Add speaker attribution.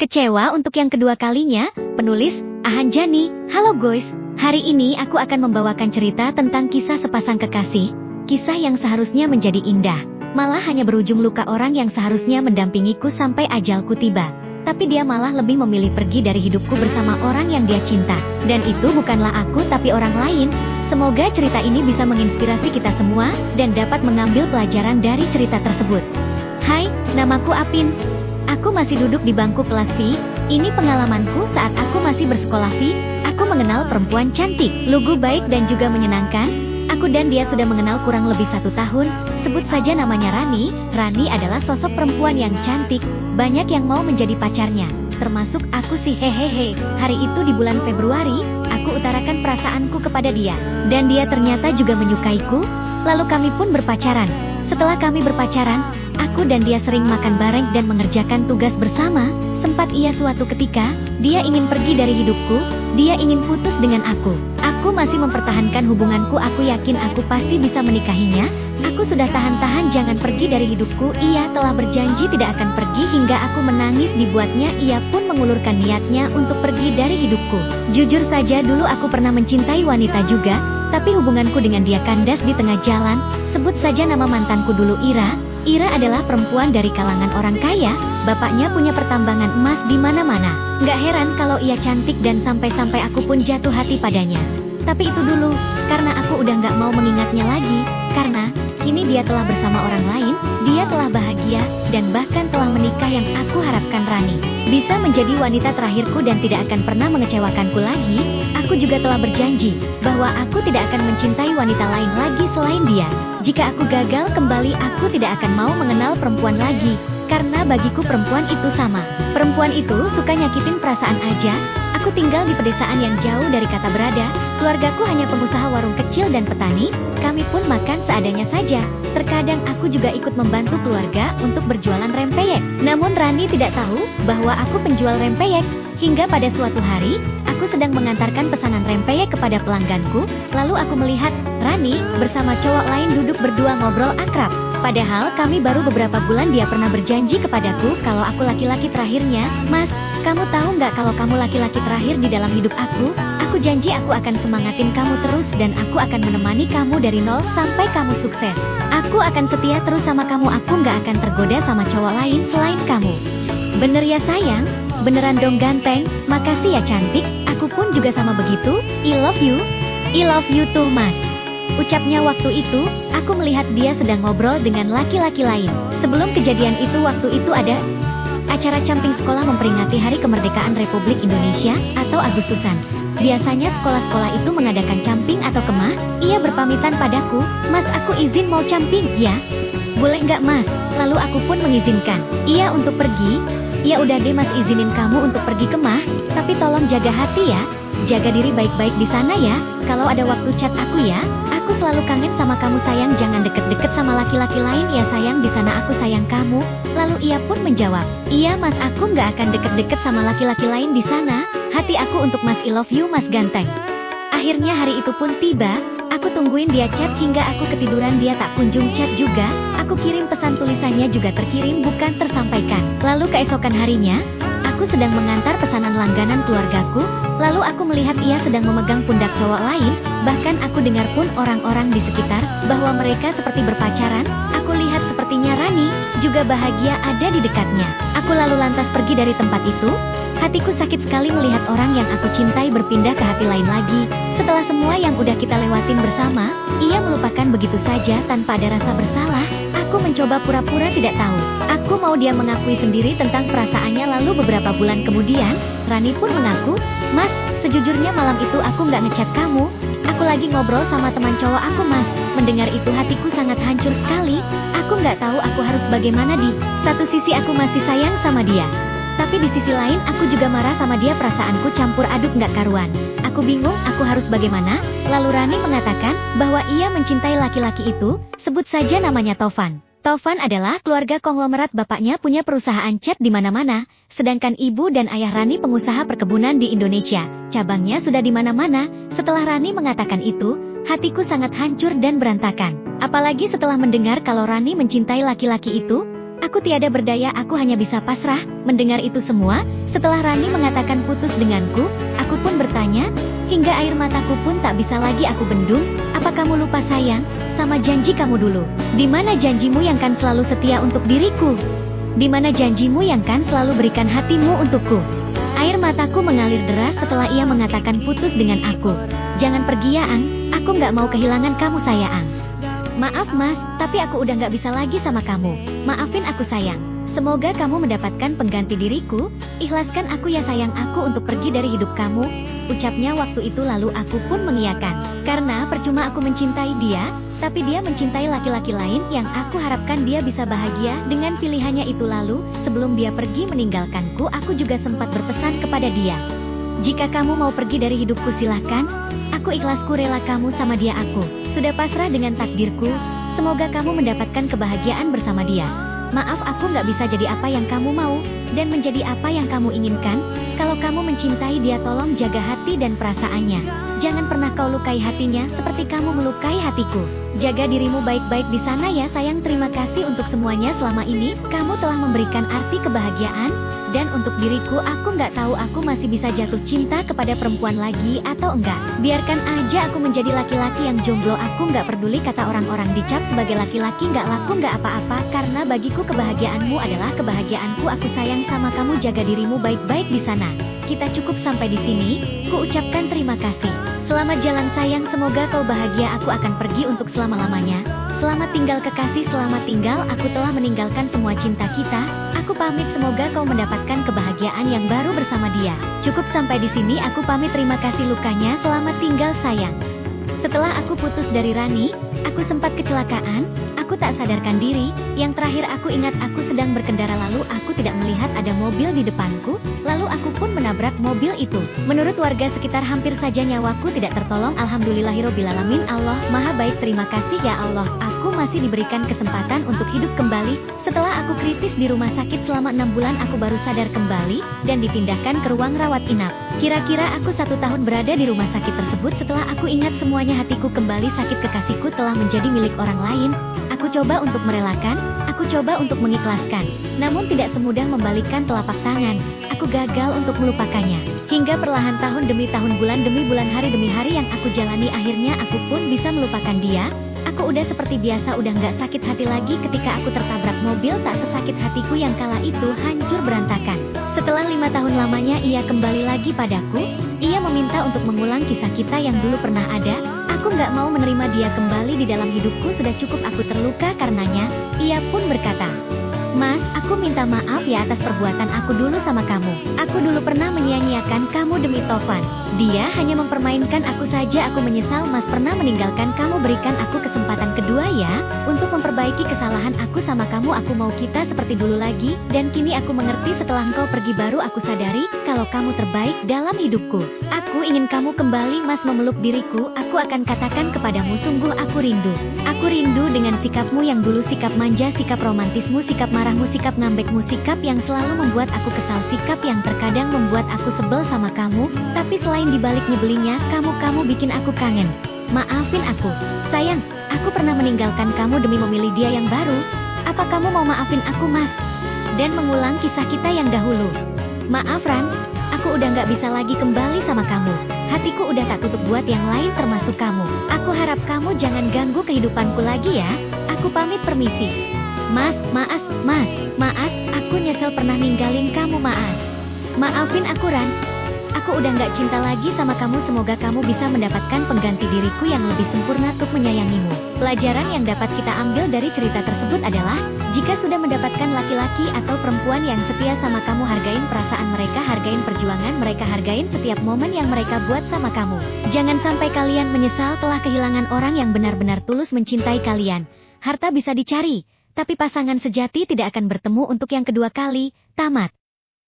Speaker 1: Kecewa untuk yang kedua kalinya, penulis, Ahanjani. Halo guys, hari ini aku akan membawakan cerita tentang kisah sepasang kekasih. Kisah yang seharusnya menjadi indah, malah hanya berujung luka orang yang seharusnya mendampingiku sampai ajalku tiba. Tapi dia malah lebih memilih pergi dari hidupku bersama orang yang dia cinta. Dan itu bukanlah aku tapi orang lain. Semoga cerita ini bisa menginspirasi kita semua, dan dapat mengambil pelajaran dari cerita tersebut. Hai, namaku Apin. Aku masih duduk di bangku kelas V. Ini pengalamanku saat aku masih bersekolah V. Aku mengenal perempuan cantik, lugu baik dan juga menyenangkan. Aku dan dia sudah mengenal kurang lebih 1 tahun. Sebut saja namanya Rani. Rani adalah sosok perempuan yang cantik. Banyak yang mau menjadi pacarnya, termasuk aku sih. Hehehe. Hari itu di bulan Februari, aku utarakan perasaanku kepada dia. Dan dia ternyata juga menyukaiku. Lalu kami pun berpacaran. Setelah kami berpacaran, aku dan dia sering makan bareng dan mengerjakan tugas bersama. Sempat ia suatu ketika, dia ingin pergi dari hidupku. Dia ingin putus dengan aku. Aku masih mempertahankan hubunganku. Aku yakin aku pasti bisa menikahinya. Aku sudah tahan-tahan jangan pergi dari hidupku. Ia telah berjanji tidak akan pergi hingga aku menangis dibuatnya. Ia pun mengulurkan niatnya untuk pergi dari hidupku. Jujur saja dulu aku pernah mencintai wanita juga, tapi hubunganku dengan dia kandas di tengah jalan. Sebut saja nama mantanku dulu, Ira. Ira adalah perempuan dari kalangan orang kaya. Bapaknya punya pertambangan emas di mana-mana. Gak heran kalau ia cantik dan sampai-sampai aku pun jatuh hati padanya. Tapi itu dulu, karena aku udah gak mau mengingatnya lagi. Karena kini dia telah bersama orang lain. Dia telah bahagia dan bahkan telah menikah. Yang aku harapkan Rani bisa menjadi wanita terakhirku dan tidak akan pernah mengecewakanku lagi. Aku juga telah berjanji bahwa aku tidak akan mencintai wanita lain lagi selain dia. Jika aku gagal kembali, aku tidak akan mau mengenal perempuan lagi. Karena bagiku perempuan itu sama. Perempuan itu suka nyakitin perasaan aja. Aku tinggal di pedesaan yang jauh dari kata berada. Keluargaku hanya pengusaha warung kecil dan petani. Kami pun makan seadanya saja. Terkadang aku juga ikut membantu keluarga untuk berjualan rempeyek. Namun Rani tidak tahu bahwa aku penjual rempeyek. Hingga pada suatu hari, aku sedang mengantarkan pesanan rempeyek kepada pelangganku. Lalu aku melihat Rani bersama cowok lain duduk berdua ngobrol akrab. Padahal kami baru beberapa bulan. Dia pernah berjanji kepadaku kalau aku laki-laki terakhirnya. Mas, kamu tahu nggak kalau kamu laki-laki terakhir di dalam hidup aku? Aku janji aku akan semangatin kamu terus dan aku akan menemani kamu dari nol sampai kamu sukses. Aku akan setia terus sama kamu. Aku nggak akan tergoda sama cowok lain selain kamu. Bener ya sayang? Beneran dong ganteng? Makasih ya cantik. Aku pun juga sama begitu. I love you. I love you too mas. Ucapnya waktu itu, aku melihat dia sedang ngobrol dengan laki-laki lain. Sebelum kejadian itu, waktu itu ada acara camping sekolah memperingati Hari Kemerdekaan Republik Indonesia atau Agustusan. Biasanya sekolah-sekolah itu mengadakan camping atau kemah. Ia berpamitan padaku, "Mas, aku izin mau camping." "Ya, boleh nggak mas?" Lalu aku pun mengizinkan ia untuk pergi. "Ya udah deh mas, izinin kamu untuk pergi kemah, tapi tolong jaga hati ya. Jaga diri baik-baik di sana ya. Kalau ada waktu chat aku ya. Aku selalu kangen sama kamu sayang. Jangan deket-deket sama laki-laki lain ya sayang. Di sana aku sayang kamu." Lalu ia pun menjawab, "Iya mas, aku nggak akan deket-deket sama laki-laki lain di sana. Hati aku untuk mas. I love you mas ganteng." Akhirnya hari itu pun tiba. Aku tungguin dia chat hingga aku ketiduran. Dia tak kunjung chat juga. Aku kirim pesan tulisannya juga terkirim bukan tersampaikan. Lalu keesokan harinya, aku sedang mengantar pesanan langganan keluargaku. Lalu aku melihat ia sedang memegang pundak cowok lain. Bahkan aku dengar pun orang-orang di sekitar bahwa mereka seperti berpacaran. Aku lihat sepertinya Rani juga bahagia ada di dekatnya. Aku lalu lantas pergi dari tempat itu. Hatiku sakit sekali melihat orang yang aku cintai berpindah ke hati lain lagi. Setelah semua yang udah kita lewatin bersama, ia melupakan begitu saja tanpa ada rasa bersalah. Aku mencoba pura-pura tidak tahu. Aku mau dia mengakui sendiri tentang perasaannya. Lalu beberapa bulan kemudian, Rani pun mengaku, "Mas, sejujurnya malam itu aku nggak ngechat kamu. Aku lagi ngobrol sama teman cowok aku mas." Mendengar itu hatiku sangat hancur sekali. Aku nggak tahu aku harus bagaimana. Di satu sisi aku masih sayang sama dia, tapi di sisi lain aku juga marah sama dia. Perasaanku campur aduk nggak karuan. Aku bingung aku harus bagaimana. Lalu Rani mengatakan bahwa ia mencintai laki-laki itu. Sebut saja namanya Tovan. Tovan adalah keluarga konglomerat. Bapaknya punya perusahaan cat di mana-mana. Sedangkan ibu dan ayah Rani pengusaha perkebunan di Indonesia. Cabangnya sudah di mana-mana. Setelah Rani mengatakan itu, hatiku sangat hancur dan berantakan. Apalagi setelah mendengar kalau Rani mencintai laki-laki itu. Aku tiada berdaya, aku hanya bisa pasrah. Mendengar itu semua, setelah Rani mengatakan putus denganku, aku pun bertanya, hingga air mataku pun tak bisa lagi aku bendung. Apa kamu lupa sayang, sama janji kamu dulu? Di mana janjimu yang kan selalu setia untuk diriku? Di mana janjimu yang kan selalu berikan hatimu untukku? Air mataku mengalir deras setelah ia mengatakan putus dengan aku. Jangan pergi ya Ang, aku nggak mau kehilangan kamu sayang. Maaf mas, tapi aku udah nggak bisa lagi sama kamu. Maafin aku sayang. Semoga kamu mendapatkan pengganti diriku. Ikhlaskan aku ya sayang aku untuk pergi dari hidup kamu. Ucapnya waktu itu lalu aku pun mengiyakan. Karena percuma aku mencintai dia, tapi dia mencintai laki-laki lain yang aku harapkan dia bisa bahagia dengan pilihannya itu lalu. Sebelum dia pergi meninggalkanku, aku juga sempat berpesan kepada dia. Jika kamu mau pergi dari hidupku silahkan. Aku ikhlas, ku rela kamu sama dia, aku sudah pasrah dengan takdirku. Semoga kamu mendapatkan kebahagiaan bersama dia. Maaf aku nggak bisa jadi apa yang kamu mau, dan menjadi apa yang kamu inginkan. Kalau kamu mencintai dia tolong jaga hati dan perasaannya. Jangan pernah kau lukai hatinya seperti kamu melukai hatiku. Jaga dirimu baik-baik di sana ya sayang. Terima kasih untuk semuanya selama ini. Kamu telah memberikan arti kebahagiaan. Dan untuk diriku, aku nggak tahu aku masih bisa jatuh cinta kepada perempuan lagi atau enggak. Biarkan aja aku menjadi laki-laki yang jomblo. Aku nggak peduli kata orang-orang dicap sebagai laki-laki nggak laku nggak apa-apa. Karena bagiku kebahagiaanmu adalah kebahagiaanku. Aku sayang sama kamu, jaga dirimu baik-baik di sana. Kita cukup sampai di sini. Ku ucapkan terima kasih. Selamat jalan sayang, semoga kau bahagia. Aku akan pergi untuk selama-lamanya. Selamat tinggal kekasih, selamat tinggal. Aku telah meninggalkan semua cinta kita. Aku pamit, semoga kau mendapatkan kebahagiaan yang baru bersama dia. Cukup sampai di sini, aku pamit. Terima kasih lukanya. Selamat tinggal sayang. Setelah aku putus dari Rani, aku sempat kecelakaan. Aku tak sadarkan diri. Yang terakhir aku ingat, aku sedang berkendara lalu aku tidak melihat ada mobil di depanku. Lalu aku pun menabrak mobil itu. Menurut warga sekitar hampir saja nyawaku tidak tertolong. Alhamdulillahirobbilalamin. Allah Maha Baik, terima kasih ya Allah. Aku masih diberikan kesempatan untuk hidup kembali. Setelah aku kritis di rumah sakit selama 6 bulan, aku baru sadar kembali dan dipindahkan ke ruang rawat inap. Kira-kira aku 1 tahun berada di rumah sakit tersebut. Setelah aku ingat semuanya, hatiku kembali sakit. Kekasihku telah menjadi milik orang lain. Aku coba untuk merelakan, aku coba untuk mengikhlaskan. Namun tidak semudah membalikkan telapak tangan. Aku gagal untuk melupakannya. Hingga perlahan tahun demi tahun, bulan demi bulan, hari demi hari yang aku jalani, akhirnya aku pun bisa melupakan dia. Aku udah seperti biasa, udah nggak sakit hati lagi. Ketika aku tertabrak mobil, tak sesakit hatiku yang kala itu, hancur berantakan. Setelah 5 tahun lamanya ia kembali lagi padaku. Ia meminta untuk mengulang kisah kita yang dulu pernah ada. Aku nggak mau menerima dia kembali di dalam hidupku, sudah cukup aku terluka karenanya. Ia pun berkata, Mas, aku minta maaf ya atas perbuatan aku dulu sama kamu. Aku dulu pernah menyia-nyiakan kamu demi Tovan. Dia hanya mempermainkan aku saja. Aku menyesal Mas pernah meninggalkan kamu. Berikan aku kesempatan kedua ya, untuk memperbaiki kesalahan aku sama kamu. Aku mau kita seperti dulu lagi. Dan kini aku mengerti, setelah engkau pergi baru aku sadari kalau kamu terbaik dalam hidupku. Aku ingin kamu kembali Mas memeluk diriku. Aku akan katakan kepadamu, sungguh aku rindu. Aku rindu dengan sikapmu yang dulu, sikap manja, sikap romantismu, sikap marahmu, sikap ngambekmu, sikap yang selalu membuat aku kesal, sikap yang terkadang membuat aku sebel sama kamu. Tapi selain dibalik nyebelinnya, kamu bikin aku kangen. Maafin aku. Sayang, aku pernah meninggalkan kamu demi memilih dia yang baru. Apa kamu mau maafin aku Mas? Dan mengulang kisah kita yang dahulu. Maaf Ran, aku udah gak bisa lagi kembali sama kamu. Hatiku udah tak tutup buat yang lain termasuk kamu. Aku harap kamu jangan ganggu kehidupanku lagi ya. Aku pamit, permisi. Mas, maaf, aku nyesel pernah ninggalin kamu, maafin aku Ran. Aku udah gak cinta lagi sama kamu. Semoga kamu bisa mendapatkan pengganti diriku yang lebih sempurna untuk menyayangimu. Pelajaran yang dapat kita ambil dari cerita tersebut adalah, jika sudah mendapatkan laki-laki atau perempuan yang setia sama kamu, hargain perasaan mereka, hargain perjuangan mereka, hargain setiap momen yang mereka buat sama kamu. Jangan sampai kalian menyesal telah kehilangan orang yang benar-benar tulus mencintai kalian. Harta bisa dicari, tapi pasangan sejati tidak akan bertemu untuk yang kedua kali. Tamat.